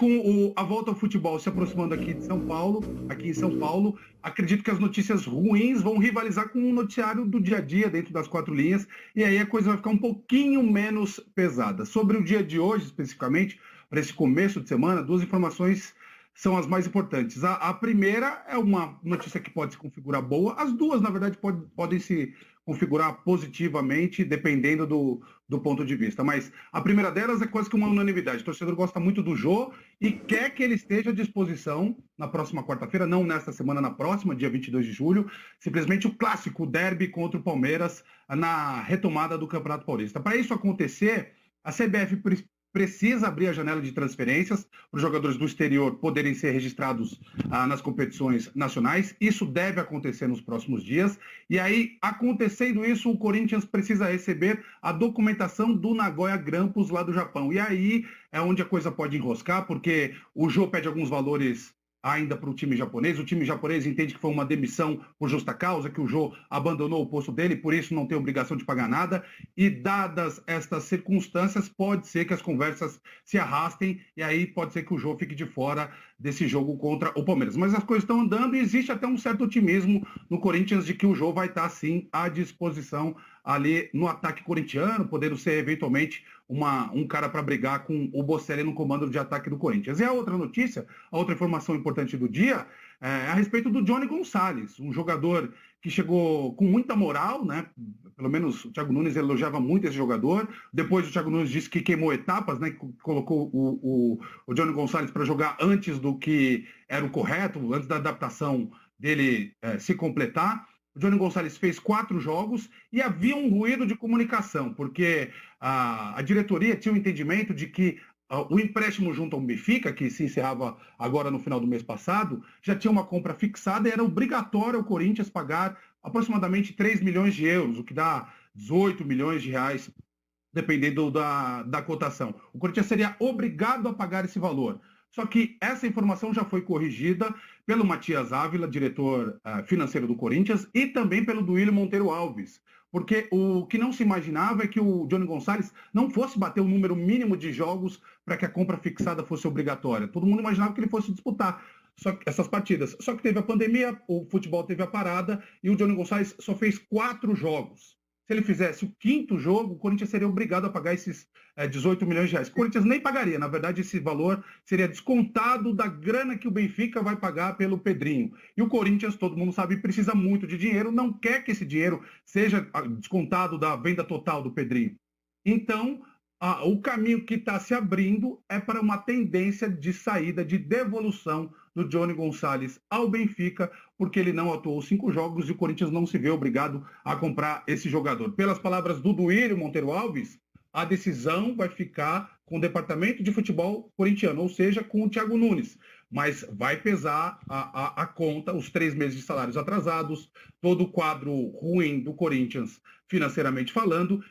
com a volta ao futebol se aproximando aqui em São Paulo, acredito que as notícias ruins vão rivalizar com o noticiário do dia a dia dentro das quatro linhas, e aí a coisa vai ficar um pouquinho menos pesada. Sobre o dia de hoje, especificamente, para esse começo de semana, duas informações são as mais importantes. A primeira é uma notícia que pode se configurar boa, as duas, na verdade, podem se configurar positivamente, dependendo do ponto de vista. Mas a primeira delas é quase que uma unanimidade. O torcedor gosta muito do Jô e quer que ele esteja à disposição na próxima quarta-feira, não nesta semana, na próxima, dia 22 de julho, simplesmente o clássico derby contra o Palmeiras na retomada do Campeonato Paulista. Para isso acontecer, a CBF precisa abrir a janela de transferências para os jogadores do exterior poderem ser registrados nas competições nacionais. Isso deve acontecer nos próximos dias. E aí, acontecendo isso, o Corinthians precisa receber a documentação do Nagoya Grampus lá do Japão. E aí é onde a coisa pode enroscar, porque o Jô pede alguns valores ainda para o time japonês. O time japonês entende que foi uma demissão por justa causa, que o Jô abandonou o posto dele, por isso não tem obrigação de pagar nada. E dadas estas circunstâncias, pode ser que as conversas se arrastem e aí pode ser que o Jô fique de fora desse jogo contra o Palmeiras. Mas as coisas estão andando e existe até um certo otimismo no Corinthians de que o Jô vai estar, sim, à disposição ali no ataque corintiano, podendo ser eventualmente um cara para brigar com o Bocelli no comando de ataque do Corinthians. E a outra notícia, a outra informação importante do dia é a respeito do Johnny Gonçalves, um jogador que chegou com muita moral, né? Pelo menos o Thiago Nunes elogiava muito esse jogador. Depois o Thiago Nunes disse que queimou etapas, né? Que colocou o Johnny Gonçalves para jogar antes do que era o correto, antes da adaptação dele se completar. O Johnny Gonçalves fez 4 jogos e havia um ruído de comunicação, porque a diretoria tinha o entendimento de que o empréstimo junto ao Benfica, que se encerrava agora no final do mês passado, já tinha uma compra fixada e era obrigatório o Corinthians pagar aproximadamente 3 milhões de euros, o que dá 18 milhões de reais, dependendo da cotação. O Corinthians seria obrigado a pagar esse valor. Só que essa informação já foi corrigida pelo Matias Ávila, diretor financeiro do Corinthians, e também pelo Duílio Monteiro Alves. Porque o que não se imaginava é que o Johnny Gonçalves não fosse bater o número mínimo de jogos para que a compra fixada fosse obrigatória. Todo mundo imaginava que ele fosse disputar essas partidas. Só que teve a pandemia, o futebol teve a parada e o Johnny Gonçalves só fez 4 jogos. Se ele fizesse o 5º jogo, o Corinthians seria obrigado a pagar esses 18 milhões de reais. O Corinthians nem pagaria, na verdade esse valor seria descontado da grana que o Benfica vai pagar pelo Pedrinho. E o Corinthians, todo mundo sabe, precisa muito de dinheiro, não quer que esse dinheiro seja descontado da venda total do Pedrinho. Então, o caminho que está se abrindo é para uma tendência de saída, de devolução do Johnny Gonçalves ao Benfica, porque ele não atuou 5 jogos e o Corinthians não se vê obrigado a comprar esse jogador. Pelas palavras do Duílio Monteiro Alves, a decisão vai ficar com o departamento de futebol corintiano, ou seja, com o Thiago Nunes. Mas vai pesar a conta, os 3 meses de salários atrasados, todo o quadro ruim do Corinthians financeiramente falando,